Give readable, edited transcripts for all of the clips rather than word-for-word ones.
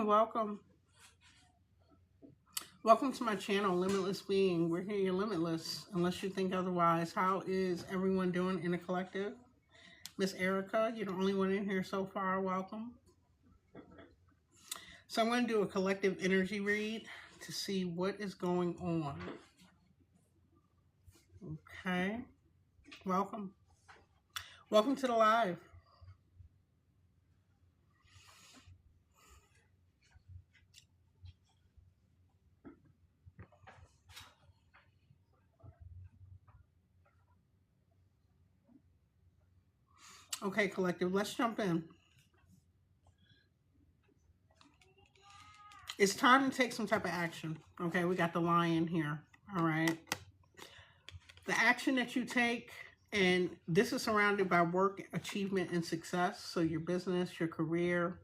welcome. Welcome to my channel, Limitless Being. We're here, you're limitless, unless you think otherwise. How is everyone doing in the collective? Miss Erica, you're the only one in here so far. Welcome. So I'm going to do a collective energy read to see what is going on. Okay. Welcome. Welcome to the live. Okay, collective, let's jump in. It's time to take some type of action. Okay, we got the lion here. All right. The action that you take, and this is surrounded by work, achievement, and success. So your business, your career,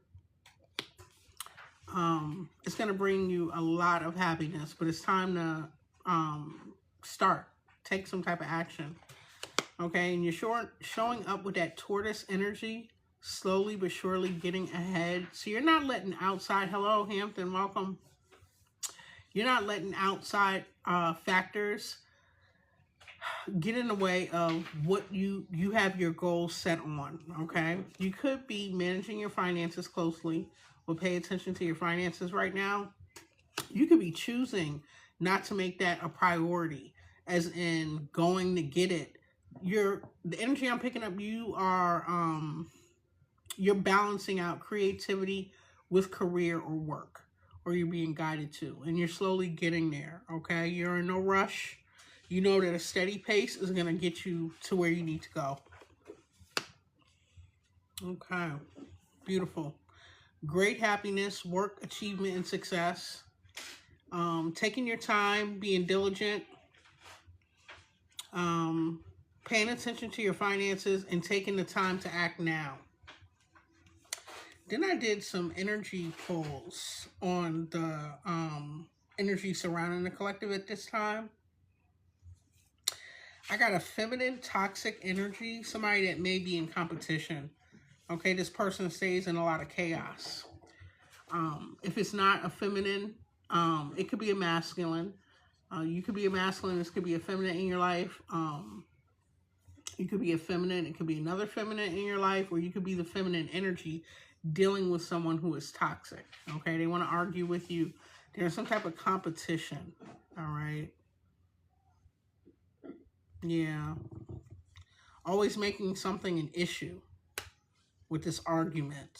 it's going to bring you a lot of happiness, but it's time to start. Take some type of action. Okay, and you're showing up with that tortoise energy, slowly but surely getting ahead. So you're not letting outside, hello, Hampton, welcome. You're not letting outside factors get in the way of what you have your goals set on, okay? You could be managing your finances closely, or pay attention to your finances right now. You could be choosing not to make that a priority, as in going to get it. The energy I'm picking up, you're balancing out creativity with career or work, or you're being guided to, and you're slowly getting there, okay? You're in no rush. You know that a steady pace is going to get you to where you need to go. Okay. Beautiful. Great happiness, work, achievement, and success. Taking your time, being diligent, paying attention to your finances, and taking the time to act now. Then I did some energy pulls on the energy surrounding the collective at this time. I got a feminine toxic energy, somebody that may be in competition. Okay, this person stays in a lot of chaos. If it's not a feminine, it could be a masculine. You could be a masculine, this could be a feminine in your life. You could be a feminine, it could be another feminine in your life, or you could be the feminine energy dealing with someone who is toxic. Okay, they want to argue with you. There's some type of competition. All right. Yeah. Always making something an issue with this argument.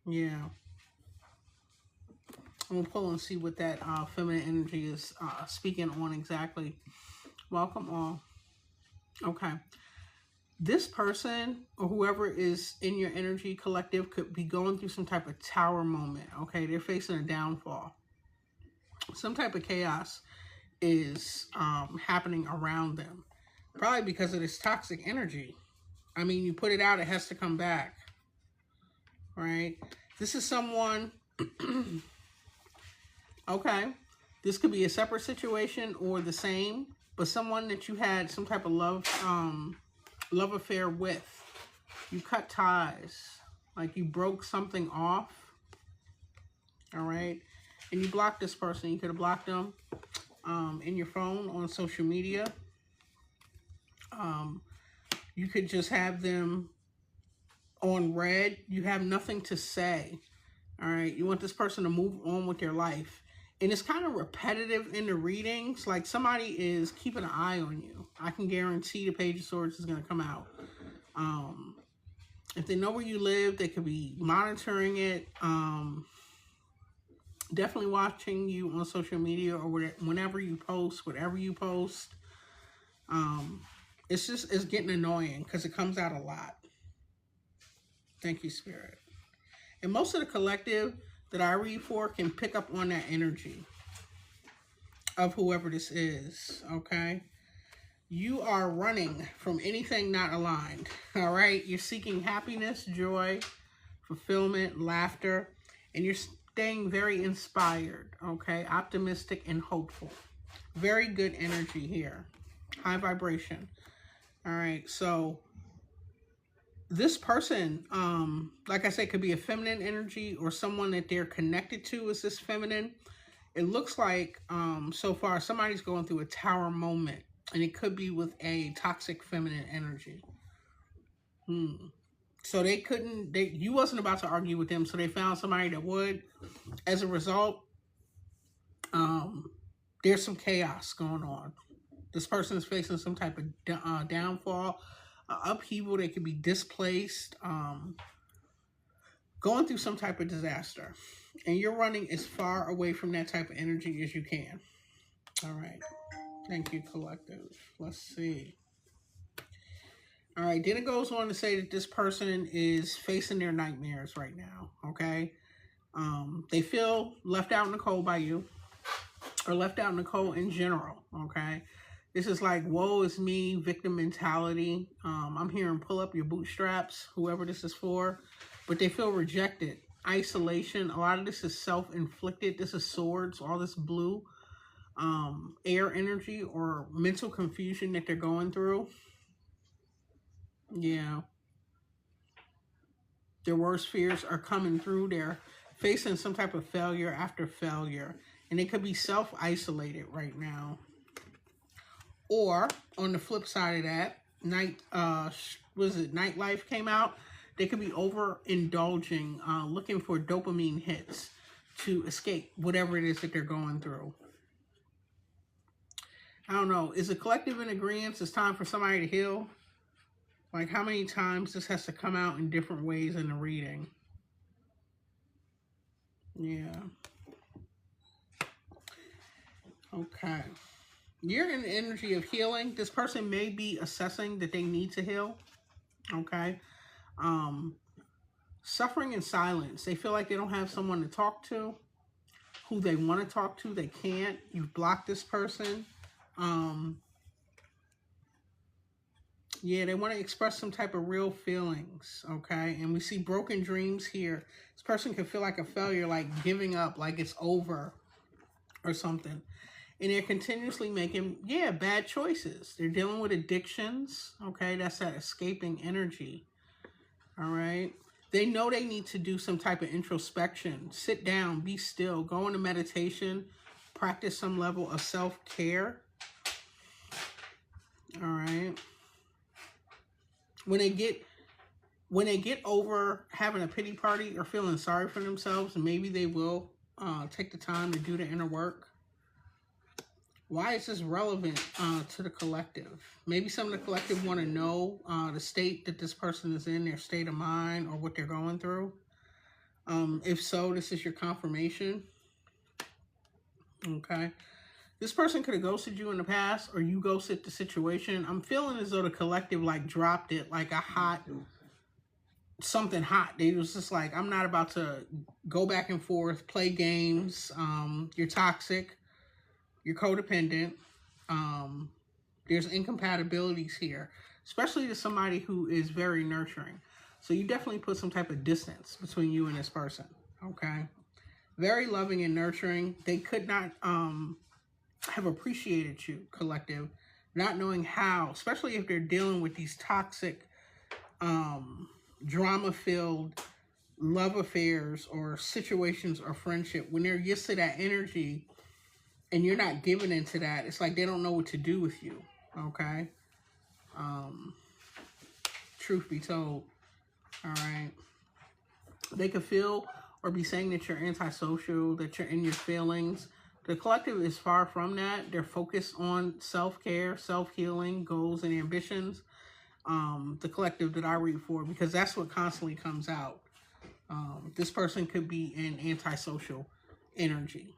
Yeah. I'm going to pull and see what that feminine energy is speaking on exactly. Welcome all. Okay. This person or whoever is in your energy collective could be going through some type of tower moment. Okay. They're facing a downfall. Some type of chaos is happening around them. Probably because of this toxic energy. I mean, you put it out, it has to come back. Right? This is someone... Okay, this could be a separate situation or the same, but someone that you had some type of love affair with. You cut ties, like you broke something off. All right, and you blocked this person. You could have blocked them in your phone, on social media. You could just have them on red. You have nothing to say. All right, you want this person to move on with their life. And it's kind of repetitive in the readings. Like somebody is keeping an eye on you. I can guarantee the Page of Swords is going to come out. If they know where you live, they could be monitoring it. Definitely watching you on social media or whenever you post, whatever you post. It's getting annoying because it comes out a lot. Thank you, Spirit. And most of the collective that I read for can pick up on that energy of whoever this is, okay? You are running from anything not aligned, all right? You're seeking happiness, joy, fulfillment, laughter, and you're staying very inspired, okay? Optimistic and hopeful. Very good energy here. High vibration. All right, so This person, like I said, could be a feminine energy or someone that they're connected to is this feminine. It looks like so far somebody's going through a tower moment, and it could be with a toxic feminine energy. So they couldn't, you wasn't about to argue with them, so they found somebody that would. As a result, there's some chaos going on. This person is facing some type of downfall, upheaval. They could be displaced, going through some type of disaster. And you're running as far away from that type of energy as you can. All right. Thank you, collective. Let's see. All right. Then it goes on to say that this person is facing their nightmares right now. Okay. They feel left out in the cold by you, or left out in the cold in general. Okay. This is like, woe is me, victim mentality. I'm hearing pull up your bootstraps, whoever this is for. But they feel rejected, isolation. A lot of this is self-inflicted. This is swords, all this blue air energy or mental confusion that they're going through. Yeah. Their worst fears are coming through. They're facing some type of failure after failure. And they could be self-isolated right now. Or on the flip side of that, Nightlife came out. They could be overindulging, looking for dopamine hits to escape whatever it is that they're going through. I don't know. Is the collective in agreement? It's time for somebody to heal. Like, how many times this has to come out in different ways in the reading? Yeah. Okay. You're in the energy of healing. This person may be assessing that they need to heal. Okay. Suffering in silence. They feel like they don't have someone to talk to. Who they want to talk to, they can't. You've blocked this person. Yeah, they want to express some type of real feelings, okay? And we see broken dreams here. This person can feel like a failure, like giving up, like it's over or something. And they're continuously making, bad choices. They're dealing with addictions, okay? That's that escaping energy, all right? They know they need to do some type of introspection. Sit down, be still, go into meditation, practice some level of self-care, all right? When they get over having a pity party or feeling sorry for themselves, maybe they will take the time to do the inner work. Why is this relevant to the collective? Maybe some of the collective want to know the state that this person is in, their state of mind, or what they're going through. If so, this is your confirmation. Okay. This person could have ghosted you in the past, or you ghosted the situation. I'm feeling as though the collective like dropped it like something hot. They was just like, I'm not about to go back and forth, play games. You're toxic. You're codependent. There's incompatibilities here, especially to somebody who is very nurturing. So you definitely put some type of distance between you and this person. Okay. Very loving and nurturing. They could not, have appreciated you, collective, not knowing how, especially if they're dealing with these toxic, drama-filled love affairs or situations or friendship. When they're used to that energy and you're not giving into that, it's like they don't know what to do with you, okay? Truth be told, all right? They could feel or be saying that you're antisocial, that you're in your feelings. The collective is far from that. They're focused on self-care, self-healing, goals, and ambitions. The collective that I read for, because that's what constantly comes out. This person could be in antisocial energy.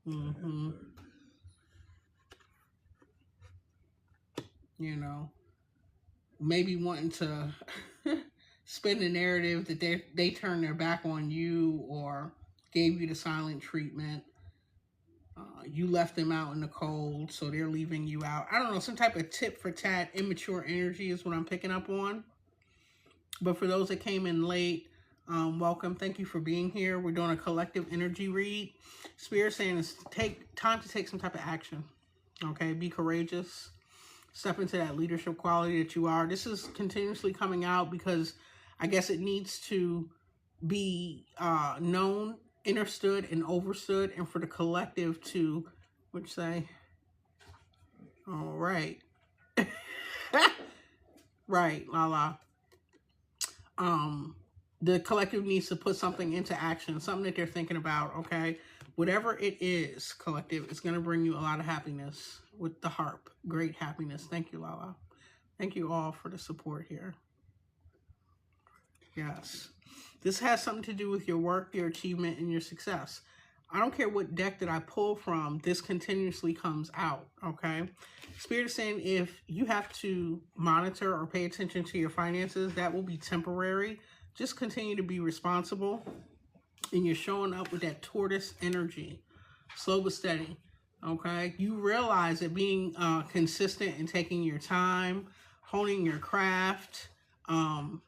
You know, maybe wanting to spin the narrative that they turned their back on you or gave you the silent treatment. You left them out in the cold, so they're leaving you out. I don't know, some type of tit for tat, immature energy is what I'm picking up on. But for those that came in late, welcome. Thank you for being here. We're doing a collective energy read. Spirit saying it's time to take some type of action. Okay, be courageous. Step into that leadership quality that you are. This is continuously coming out because I guess it needs to be known, understood, and overstood, and for the collective to, which say, all right, right, Lala. The collective needs to put something into action, something that they're thinking about. Okay, whatever it is, collective, it's going to bring you a lot of happiness with the harp. Great happiness. Thank you, Lala. Thank you all for the support here. Yes. This has something to do with your work, your achievement, and your success. I don't care what deck that I pull from, this continuously comes out, okay? Spirit is saying if you have to monitor or pay attention to your finances, that will be temporary. Just continue to be responsible. And you're showing up with that tortoise energy, slow but steady, okay? You realize that being consistent and taking your time, honing your craft,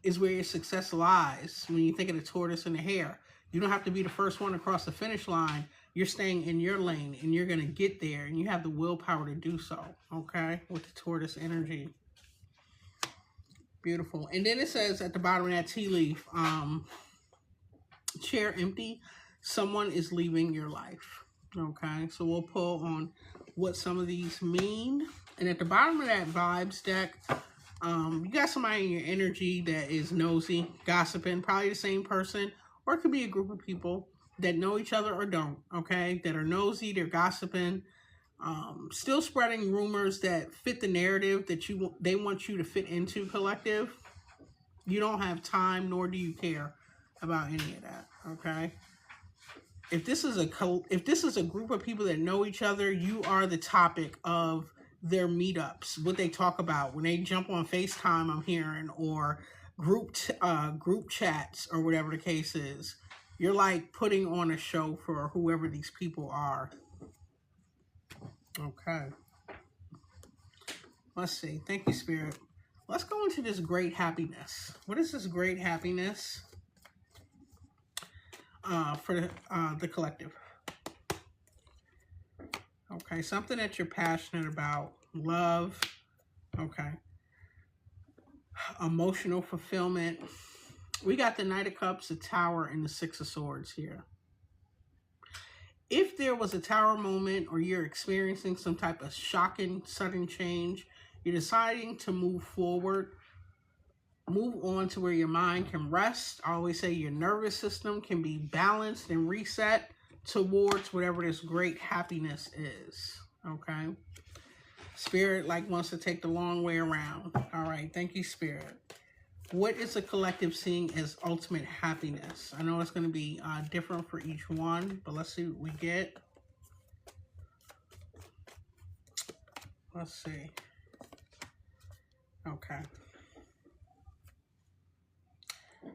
is where your success lies when you think of the tortoise and the hare. You don't have to be the first one across the finish line. You're staying in your lane and you're going to get there, and you have the willpower to do so, okay, with the tortoise energy. Beautiful. And then it says at the bottom of that tea leaf, chair empty, someone is leaving your life, okay? So we'll pull on what some of these mean. And at the bottom of that vibes deck, you got somebody in your energy that is nosy, gossiping, probably the same person, or it could be a group of people that know each other or don't, okay, that are nosy, they're gossiping, still spreading rumors that fit the narrative that they want you to fit into, collective. You don't have time, nor do you care about any of that, okay? If this is a group of people that know each other, you are the topic of their meetups, what they talk about when they jump on FaceTime, I'm hearing, or group chats, or whatever the case is. You're like putting on a show for whoever these people are. Okay. Let's see. Thank you, Spirit. Let's go into this great happiness. What is this great happiness for the collective? Okay, something that you're passionate about. Love. Okay. Emotional fulfillment. We got the Knight of Cups, the Tower, and the Six of Swords here. If there was a Tower moment, or you're experiencing some type of shocking, sudden change, you're deciding to move forward, move on to where your mind can rest. I always say your nervous system can be balanced and reset towards whatever this great happiness is, okay? Spirit wants to take the long way around. All right, thank you, Spirit. What is the collective seeing as ultimate happiness? I know it's going to be different for each one, but let's see what we get. Let's see. Okay.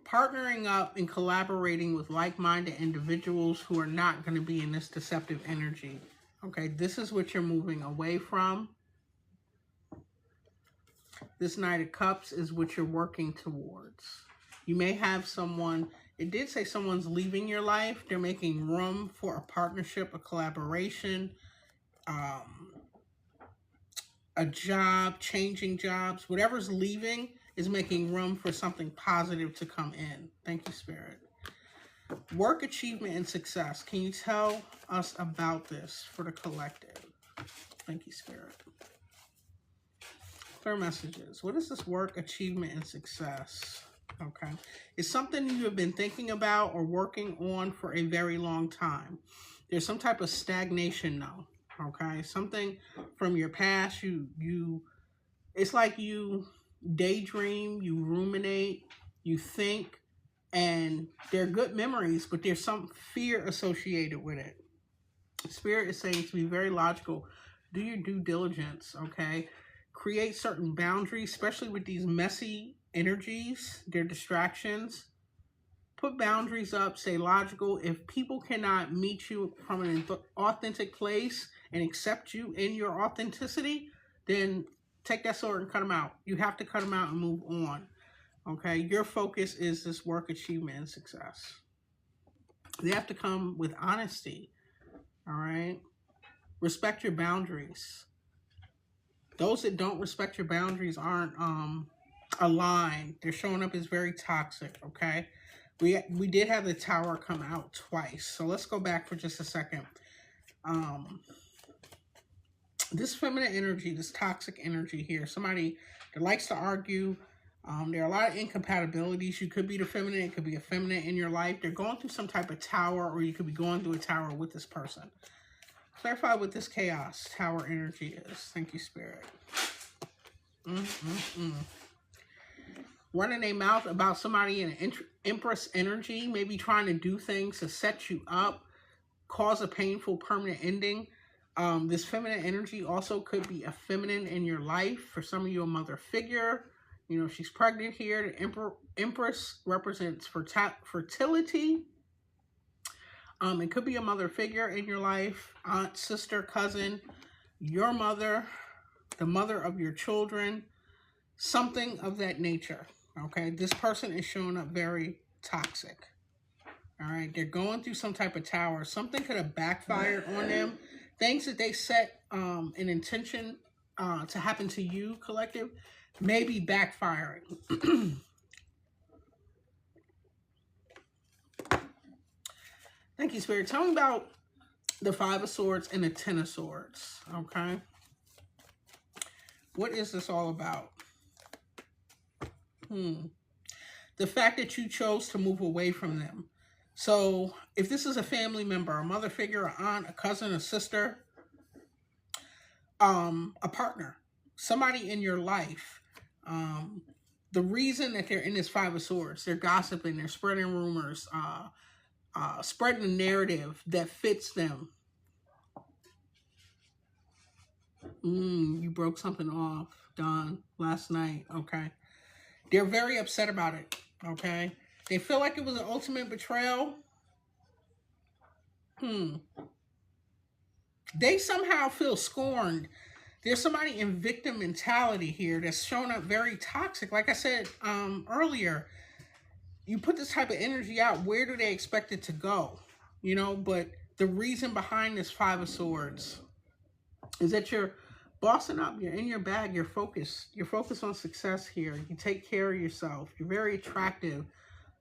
Partnering up and collaborating with like-minded individuals who are not going to be in this deceptive energy. Okay, this is what you're moving away from. This Knight of Cups is what you're working towards. You may have someone, it did say someone's leaving your life. They're making room for a partnership, a collaboration, a job, changing jobs. Whatever's leaving is making room for something positive to come in. Thank you, Spirit. Work, achievement, and success. Can you tell us about this for the collective? Thank you, Spirit. Clear messages. What is this work, achievement, and success? Okay. It's something you have been thinking about or working on for a very long time. There's some type of stagnation now. Okay. Something from your past. It's like you daydream, you ruminate, you think, and they're good memories, but there's some fear associated with it. Spirit is saying to be very logical. Do your due diligence, okay? Create certain boundaries, especially with these messy energies, they're distractions. Put boundaries up, stay logical. If people cannot meet you from an authentic place and accept you in your authenticity, then take that sword and cut them out. You have to cut them out and move on. Okay, your focus is this work, achievement, and success. They have to come with honesty. All right, respect your boundaries. Those that don't respect your boundaries aren't aligned. They're showing up as very toxic, okay? We did have the Tower come out twice. So let's go back for just a second. This feminine energy, this toxic energy here, somebody that likes to argue. There are a lot of incompatibilities. You could be the feminine. It could be a feminine in your life. They're going through some type of tower, or you could be going through a tower with this person. Clarify what this chaos tower energy is. Thank you, Spirit. Running a mouth about somebody in an Empress energy, maybe trying to do things to set you up, cause a painful permanent ending. This feminine energy also could be a feminine in your life. For some of you, a mother figure. You know, she's pregnant here. The Empress represents fertility. It could be a mother figure in your life, aunt, sister, cousin, your mother, the mother of your children, something of that nature. Okay, this person is showing up very toxic. All right, they're going through some type of tower. Something could have backfired on them. Things that they set an intention to happen to you, collective, may be backfiring. Thank you, Spirit. Tell me about the Five of Swords and the Ten of Swords, okay? What is this all about? The fact that you chose to move away from them. So if this is a family member, a mother figure, an aunt, a cousin, a sister, a partner, somebody in your life, the reason that they're in this Five of Swords, they're gossiping, they're spreading rumors, spreading a narrative that fits them. You broke something off, Dawn, last night, okay? They're very upset about it, okay? They feel like it was an ultimate betrayal. They somehow feel scorned. There's somebody in victim mentality here that's shown up very toxic. Like I said earlier, you put this type of energy out, where do they expect it to go? You know, but the reason behind this Five of Swords is that you're bossing up, you're in your bag, you're focused. You're focused on success here. You take care of yourself. You're very attractive,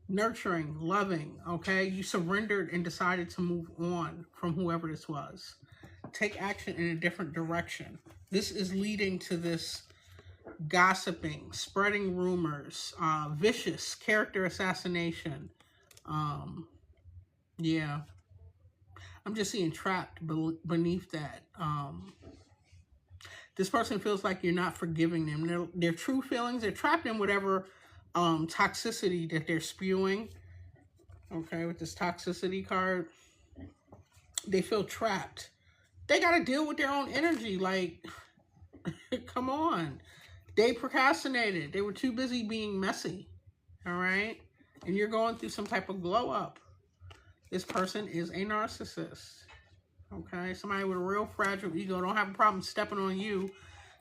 nurturing, loving, okay? You surrendered and decided to move on from whoever this was. Take action in a different direction. This is leading to this gossiping, spreading rumors, vicious character assassination. Yeah. I'm just seeing trapped beneath that. This person feels like you're not forgiving them. Their true feelings, they're trapped in whatever toxicity that they're spewing. Okay, with this toxicity card, they feel trapped. They got to deal with their own energy. Like, come on. They procrastinated. They were too busy being messy. All right? And you're going through some type of glow up. This person is a narcissist. Okay? Somebody with a real fragile ego. Don't have a problem stepping on you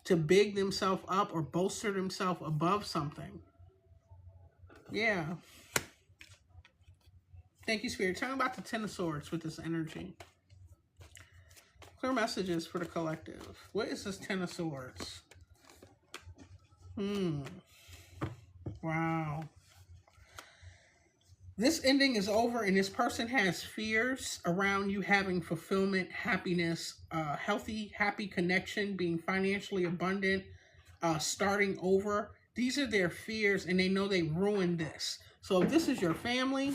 to big themselves up or bolster themselves above something. Yeah. Thank you, Spirit. Tell me about the Ten of Swords with this energy. Clear messages for the collective. What is this Ten of Swords? Wow. This ending is over, and this person has fears around you having fulfillment, happiness, healthy, happy connection, being financially abundant, starting over. These are their fears, and they know they ruined this. So if this is your family,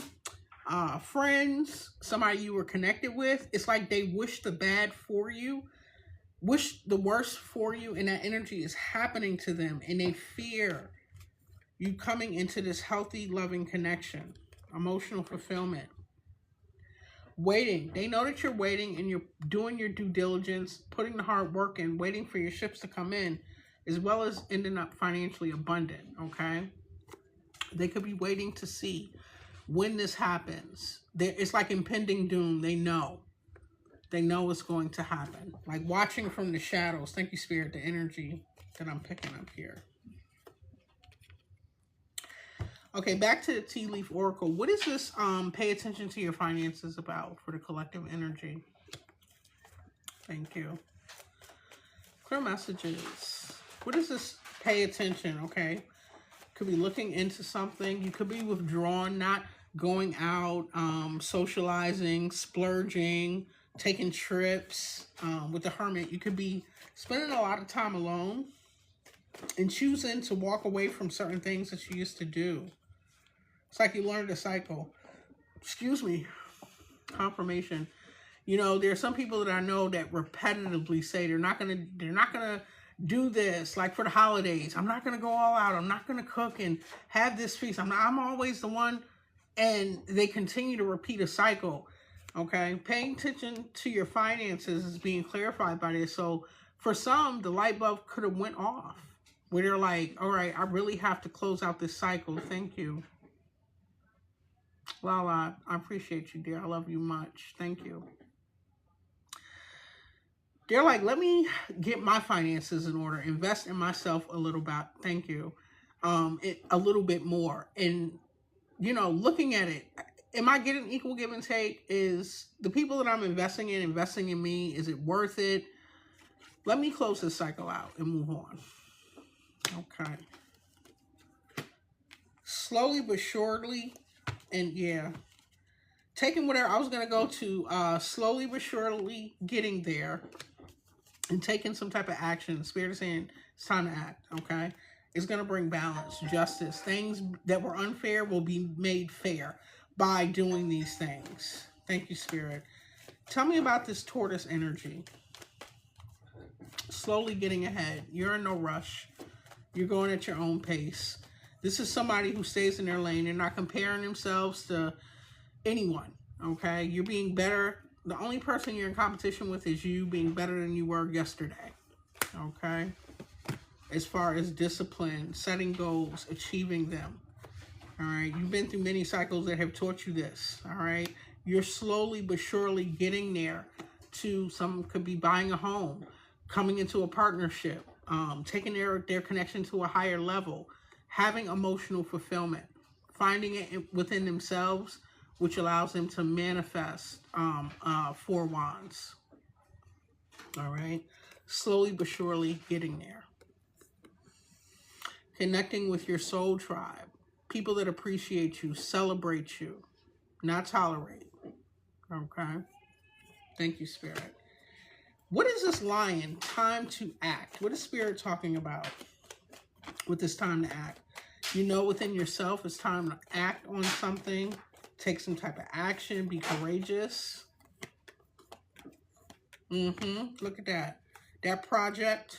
friends, somebody you were connected with, it's like they wish the bad for you, wish the worst for you, and that energy is happening to them, and they fear you coming into this healthy, loving connection. Emotional fulfillment. Waiting. They know that you're waiting and you're doing your due diligence, putting the hard work in, waiting for your ships to come in, as well as ending up financially abundant, okay? They could be waiting to see when this happens. It's like impending doom. They know. They know it's going to happen. Like watching from the shadows. Thank you, Spirit, the energy that I'm picking up here. Okay, back to the Tea Leaf Oracle. What is this pay attention to your finances about for the collective energy? Thank you. Clear messages. What is this? Pay attention, okay? Could be looking into something. You could be withdrawn, not going out, socializing, splurging, taking trips. With the Hermit, you could be spending a lot of time alone and choosing to walk away from certain things that you used to do. It's like you learned a cycle. Excuse me. Confirmation. You know, there are some people that I know that repetitively say they're not gonna do this, like for the holidays. I'm not gonna go all out. I'm not gonna cook and have this feast. I'm always the one, and they continue to repeat a cycle. Okay, paying attention to your finances is being clarified by this. So for some, the light bulb could have went off where they're like, all right, I really have to close out this cycle. Thank you. Lala, I appreciate you, dear. I love you much. Thank you. They're like, let me get my finances in order, invest in myself a little bit. Thank you. A little bit more. And, you know, looking at it, am I getting equal give and take? Is the people that I'm investing in me? Is it worth it? Let me close this cycle out and move on. Okay. Slowly but surely, and yeah, taking whatever, I was going to go to slowly but surely getting there and taking some type of action. Spirit is saying it's time to act, okay? It's going to bring balance, justice. Things that were unfair will be made fair by doing these things. Thank you, Spirit. Tell me about this tortoise energy. Slowly getting ahead. You're in no rush. You're going at your own pace. This is somebody who stays in their lane. They're not comparing themselves to anyone, okay? You're being better. The only person you're in competition with is you being better than you were yesterday, okay? As far as discipline, setting goals, achieving them, all right? You've been through many cycles that have taught you this, all right? You're slowly but surely getting there to, some could be buying a home, coming into a partnership, taking their connection to a higher level, having emotional fulfillment, finding it within themselves, which allows them to manifest 4 wands. All right. Slowly but surely getting there. Connecting with your soul tribe. People that appreciate you, celebrate you, not tolerate. Okay. Thank you, Spirit. What is this Lion? Time to act. What is Spirit talking about with this time to act? You know within yourself it's time to act on something. Take some type of action. Be courageous. Look at that. That project.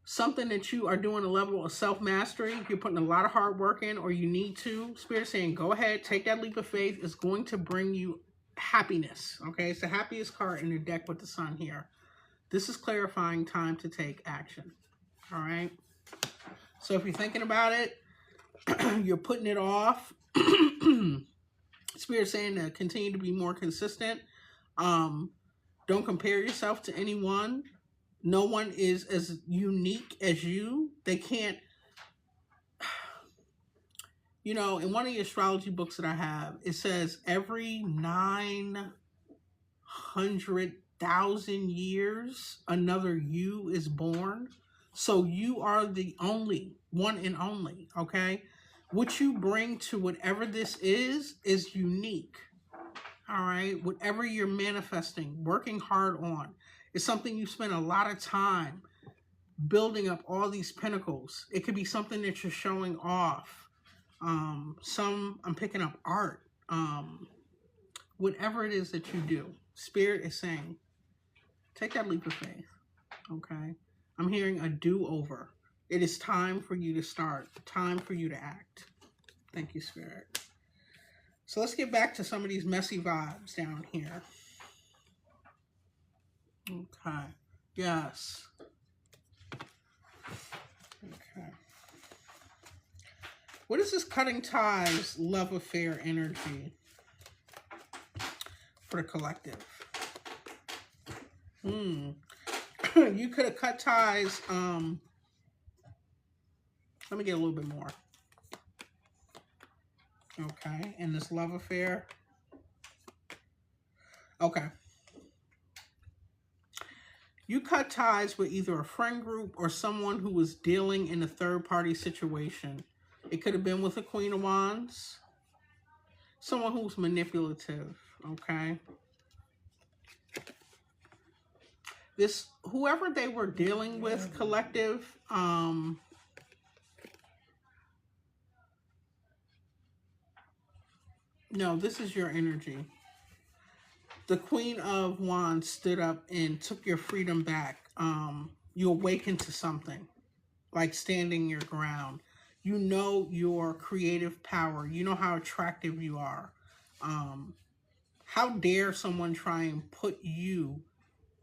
Something that you are doing a level of self-mastery. You're putting a lot of hard work in, or you need to. Spirit saying, go ahead. Take that leap of faith. It's going to bring you happiness. Okay. It's the happiest card in the deck with the sun here. This is clarifying time to take action. All right. So if you're thinking about it, you're putting it off. Spirit saying to continue to be more consistent. Don't compare yourself to anyone. No one is as unique as you. They can't, you know, in one of the astrology books that I have, it says every 900,000 years, another you is born. So you are the only, one and only, okay? What you bring to whatever this is unique. All right, whatever you're manifesting, working hard on, is something you spend a lot of time building up all these pinnacles. It could be something that you're showing off. I'm picking up art. Whatever it is that you do, Spirit is saying, take that leap of faith, okay? I'm hearing a do-over. It is time for you to start, time for you to act. Thank you, Spirit. So let's get back to some of these messy vibes down here. Okay. Yes. Okay. What is this cutting ties, love affair energy for the collective? You could have cut ties. Let me get a little bit more. Okay, and this love affair. Okay. You cut ties with either a friend group or someone who was dealing in a third-party situation. It could have been with a Queen of Wands. Someone who's manipulative, okay? Whoever they were dealing with, collective, no, this is your energy. The Queen of Wands stood up and took your freedom back. You awakened to something, like standing your ground. You know your creative power. You know how attractive you are. How dare someone try and put you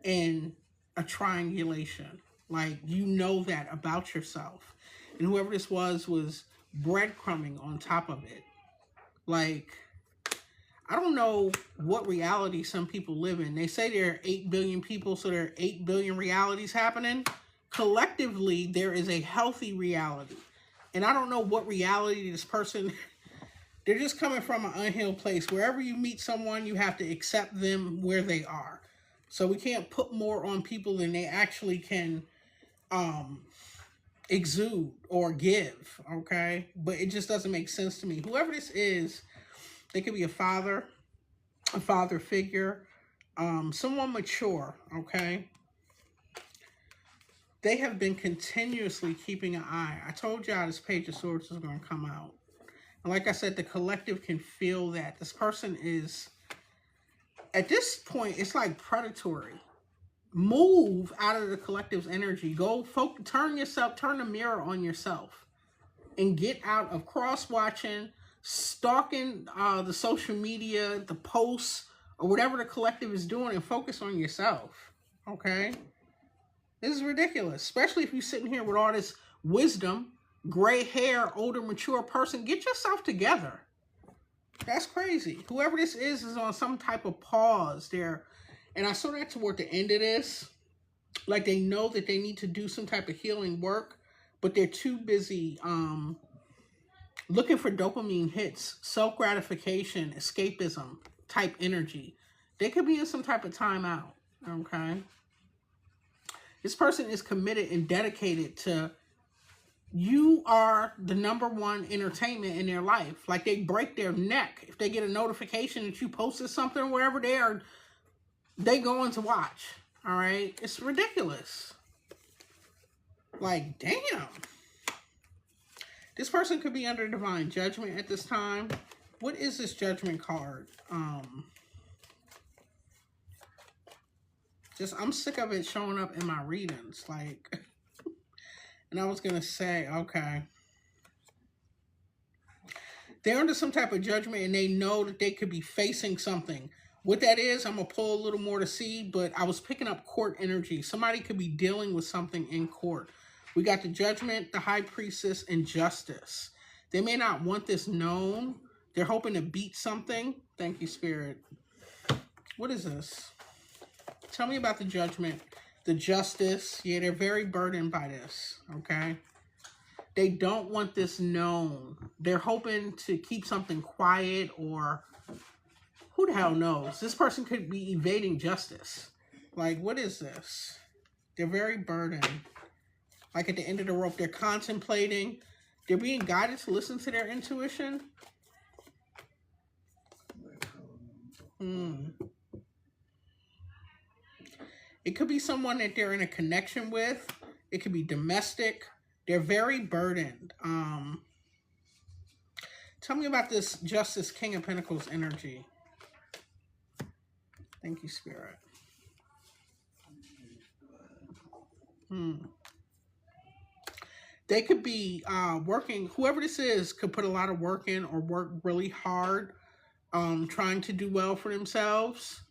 in a triangulation? Like, you know that about yourself. And whoever this was breadcrumbing on top of it. Like, I don't know what reality some people live in. They say there are 8 billion people, so there are 8 billion realities happening. Collectively, there is a healthy reality. And I don't know what reality this person... They're just coming from an unhealed place. Wherever you meet someone, you have to accept them where they are. So we can't put more on people than they actually can exude or give, okay? But it just doesn't make sense to me. Whoever this is, they could be a father figure, someone mature, okay? They have been continuously keeping an eye. I told y'all this Page of Swords is going to come out. And like I said, the collective can feel that. This person is, at this point, it's like predatory. Move out of the collective's energy. Go, turn the mirror on yourself. And get out of cross-watching, stalking the social media, the posts, or whatever the collective is doing, and focus on yourself. Okay? This is ridiculous. Especially if you're sitting here with all this wisdom, gray hair, older, mature person. Get yourself together. That's crazy. Whoever this is on some type of pause there. And I saw that toward the end of this. Like, they know that they need to do some type of healing work, but they're too busy looking for dopamine hits, self-gratification, escapism type energy. They could be in some type of timeout, okay? This person is committed and dedicated to, you are the #1 entertainment in their life. Like, they break their neck if they get a notification that you posted something or wherever they going to watch, all right? It's ridiculous. Like, damn. This person could be under divine judgment at this time. What is this judgment card? I'm sick of it showing up in my readings. Like, and I was going to say, okay. They're under some type of judgment and they know that they could be facing something. What that is, I'm going to pull a little more to see, but I was picking up court energy. Somebody could be dealing with something in court. We got the Judgment, the High Priestess, and Justice. They may not want this known. They're hoping to beat something. Thank you, Spirit. What is this? Tell me about the Judgment, the Justice. Yeah, they're very burdened by this, okay? They don't want this known. They're hoping to keep something quiet, or who the hell knows? This person could be evading justice. Like, what is this? They're very burdened. Like, at the end of the rope, they're contemplating. They're being guided to listen to their intuition. It could be someone that they're in a connection with. It could be domestic. They're very burdened. Tell me about this Justice, King of Pentacles energy. Thank you, Spirit. They could be working, whoever this is could put a lot of work in or work really hard trying to do well for themselves.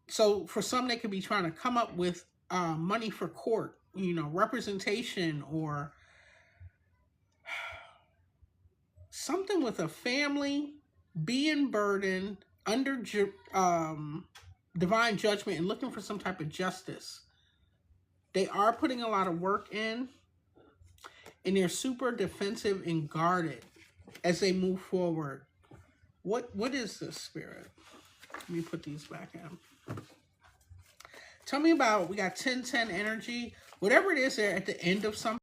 So for some, they could be trying to come up with money for court, you know, representation, or something with a family, being burdened, under divine judgment and looking for some type of justice. They are putting a lot of work in, and they're super defensive and guarded as they move forward. What is this, Spirit? Let me put these back in. Tell me about, we got 10-10 energy. Whatever it is, they're at the end of something.